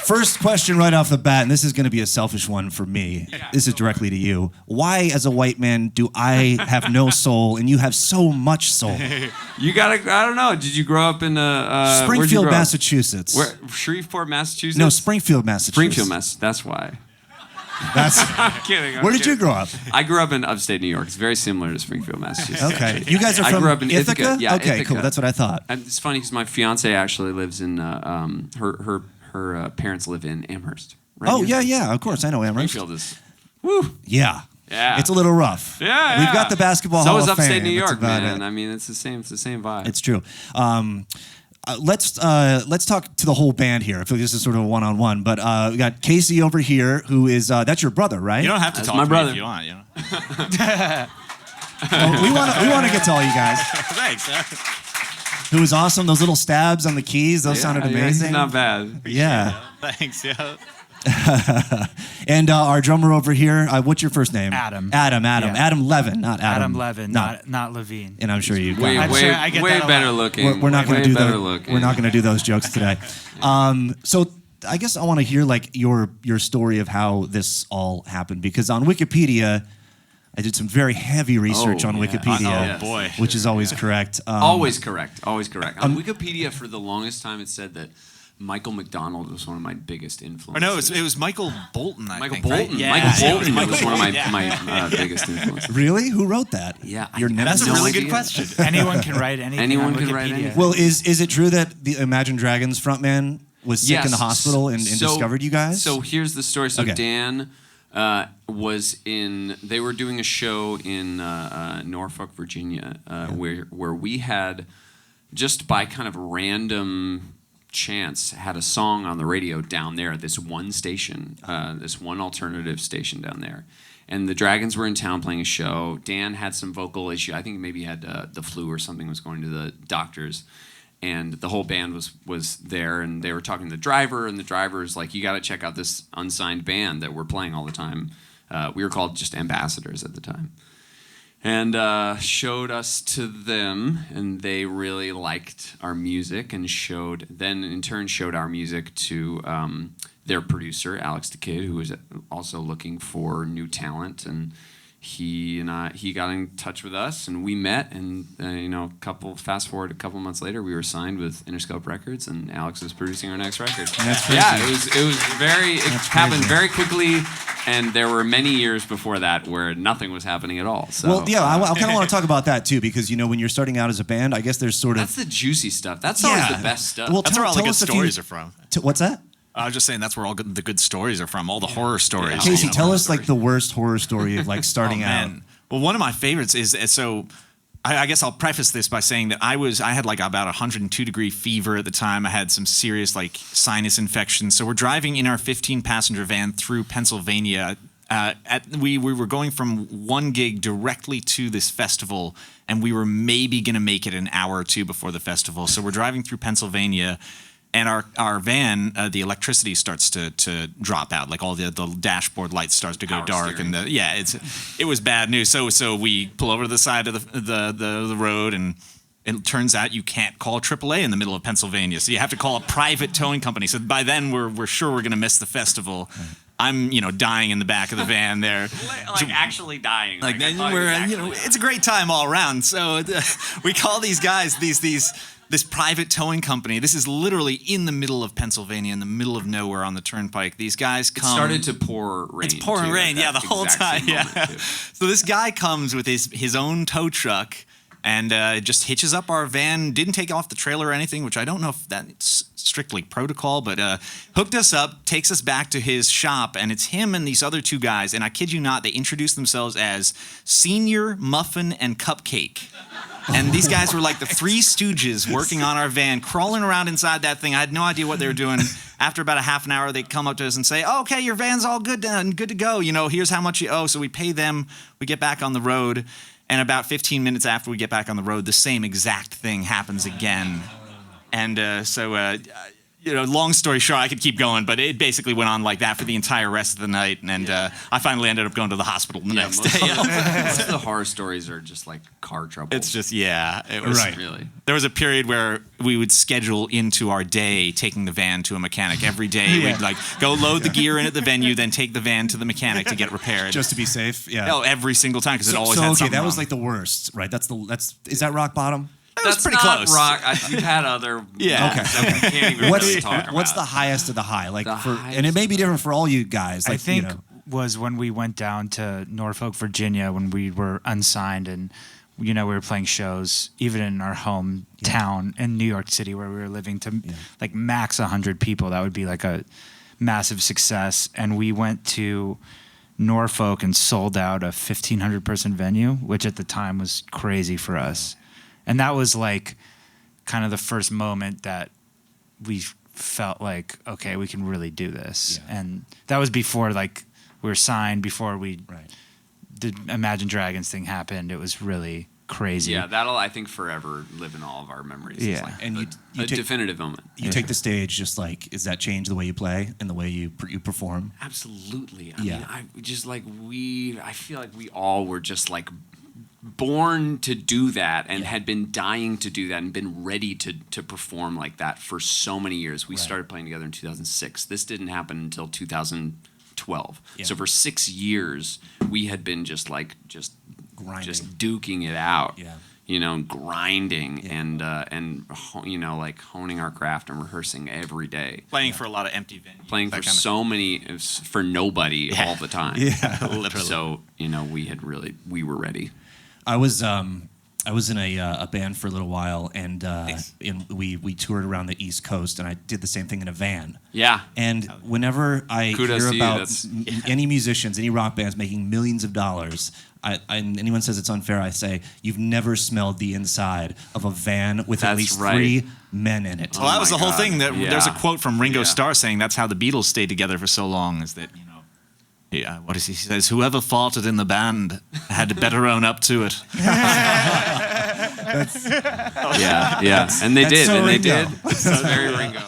First question right off the bat, and this is going to be a selfish one for me. This is directly to you. Why, as a white man, do I have no soul and you have so much soul? You gotta, I don't know. Did you grow up in Springfield, Massachusetts. Where, Shreveport, Massachusetts? No, Springfield, Massachusetts. Springfield, Massachusetts. That's why. I'm kidding. Where did you grow up? I grew up in upstate New York. It's very similar to Springfield, Massachusetts. Okay. You guys are from I grew up in Ithaca? Yeah, okay, Ithaca. cool. That's what I thought. And it's funny because my fiance actually lives in, her parents live in Amherst. Right Oh, here. yeah. Of course, I know Amherst. Springfield is, woo. Yeah. Yeah. It's a little rough. Yeah. We've got the basketball so Hall is of upstate Fame. New York, That's man. it. I mean, it's the same vibe. It's true. Let's talk to the whole band here. I feel like this is sort of a one-on-one, but we got Casey over here, who is that's your brother, right? You don't have to talk my to brother. me if you want. You know? Well, we want to get to all you guys. Thanks. Who was awesome? Those little stabs on the keys, those sounded amazing. Not bad. Yeah. Thanks. Yeah. And our drummer over here, what's your first name? Adam. Adam. Yeah. Adam Levin, not Adam. Adam Levin, not Levine. And I'm sure you. Way I'm sure I get that a better lot. looking. We're not going to do better that. looking. We're not going to do those jokes today. So I guess I want to hear like your story of how this all happened, because on Wikipedia, I did some very heavy research on Wikipedia, Oh, boy. which is always correct. Always correct. On Wikipedia, for the longest time, it said that Michael McDonald was one of my biggest influences. Or no, it was Michael Bolton. I Michael think, right? Bolton. Yeah. Michael Bolton Michael was one of Bolton, my biggest influences. Really? Who wrote that? Yeah, Your That's a No really idea. good question. Anyone can write anything. Anyone on can write Wikipedia. anything. Well, is it true that the Imagine Dragons frontman was sick in the Yes. hospital and discovered you guys? So here's the story. So Okay. Dan they were doing a show in Norfolk, Virginia, where we had, just by kind of random chance, had a song on the radio down there at this one station, this one alternative station down there. And the Dragons were in town playing a show. Dan had some vocal issue. I think maybe he had the flu or something, was going to the doctors. And the whole band was there, and they were talking to the driver, and the driver's like, you got to check out this unsigned band that we're playing all the time. We were called just Ambassadors at the time. And showed us to them, and they really liked our music, and then in turn showed our music to their producer, Alex the Kid, who was also looking for new talent. And he got in touch with us, and we met, and fast forward a couple months later, we were signed with Interscope Records, and Alex was producing our next record. That's crazy. Yeah, it happened very quickly, and there were many years before that where nothing was happening at all. So, well, yeah, I kind of want to talk about that too, because when you're starting out as a band, I guess there's sort of that's the juicy stuff. That's always the best stuff. Well, That's where all the good stories are from. What's that? I was just saying that's where all the good stories are from. All the horror stories. Casey, tell us like the worst horror story of like starting out. Man. Well, one of my favorites is I guess I'll preface this by saying that I had like about 102-degree fever at the time. I had some serious like sinus infections. So we're driving in our 15-passenger van through Pennsylvania. We were going from one gig directly to this festival, and we were maybe going to make it an hour or two before the festival. So we're driving through Pennsylvania, and our van, the electricity starts to drop out. Like all the dashboard lights starts to go Power dark, steering. and it was bad news. So we pull over to the side of the road, and it turns out you can't call AAA in the middle of Pennsylvania, so you have to call a private towing company. So by then we're sure we're going to miss the festival. I'm dying in the back of the van there, like actually dying. like it's a great time all around. So we call these guys this private towing company. This is literally in the middle of Pennsylvania, in the middle of nowhere on the turnpike. These guys come. It started to pour rain. It's pouring rain, the whole time. Yeah. So this guy comes with his own tow truck and just hitches up our van. Didn't take off the trailer or anything, which I don't know if that's strictly protocol, but hooked us up, takes us back to his shop, and it's him and these other two guys. And I kid you not, they introduced themselves as Senior, Muffin, and Cupcake. And these guys were like the Three Stooges working on our van, crawling around inside that thing. I had no idea what they were doing. After about a half an hour, they come up to us and say, oh, okay, your van's all good and good to go. Here's how much you owe. So we pay them. We get back on the road. And about 15 minutes after we get back on the road, the same exact thing happens again. And long story short, I could keep going, but it basically went on like that for the entire rest of the night, and I finally ended up going to the hospital the next day. Most of the horror stories are just like car trouble. It's just it was Right. Really. There was a period where we would schedule into our day taking the van to a mechanic every day. We'd like go load the gear in at the venue, then take the van to the mechanic to get repaired. Just to be safe. Yeah. Oh, every single time because it always so had okay, something that was wrong. like the worst, right? Is that rock bottom? That's pretty not close. Rock. You've had other. Yeah. moments that we can't even really talk about. What's the highest of the high? Like The and it may be different for all you guys. Like, I think was when we went down to Norfolk, Virginia, when we were unsigned, and we were playing shows even in our hometown in New York City where we were living to like max 100 people. That would be like a massive success. And we went to Norfolk and sold out a 1,500 person venue, which at the time was crazy for us. And that was like kind of the first moment that we felt like, okay, we can really do this. Yeah. And that was before like we were signed, before we the Imagine Dragons thing happened. It was really crazy. Yeah, that'll I think forever live in all of our memories. Yeah. It's like And a you take- definitive moment. You take the stage, just like, does that change the way you play and the way you perform? Absolutely. I Yeah. mean, I feel like we all were just like born to do that and had been dying to do that and been ready to perform like that for so many years. We started playing together in 2006. This didn't happen until 2012. Yeah. So for 6 years, we had been just Grinding. just duking it out. Yeah. Grinding and like honing our craft and rehearsing every day. Playing for a lot of empty venues. Playing that for kind of so many, for nobody all the time. Yeah. Literally. So we were ready. I was in a band for a little while, and we toured around the East Coast, and I did the same thing in a van. Yeah. And whenever I Kudos hear to you, about that's- any musicians, any rock bands making millions of dollars, and anyone says it's unfair, I say, you've never smelled the inside of a van with at That's least right. 3 men in it. Well, that was my the whole God. thing. There's a Yeah. quote from Ringo Yeah. Starr saying that's how the Beatles stayed together for so long. Is that what is he says? Whoever fought it in the band had better own up to it. Yeah. And they That's did. so And they Ringo. did. It's very Ringo.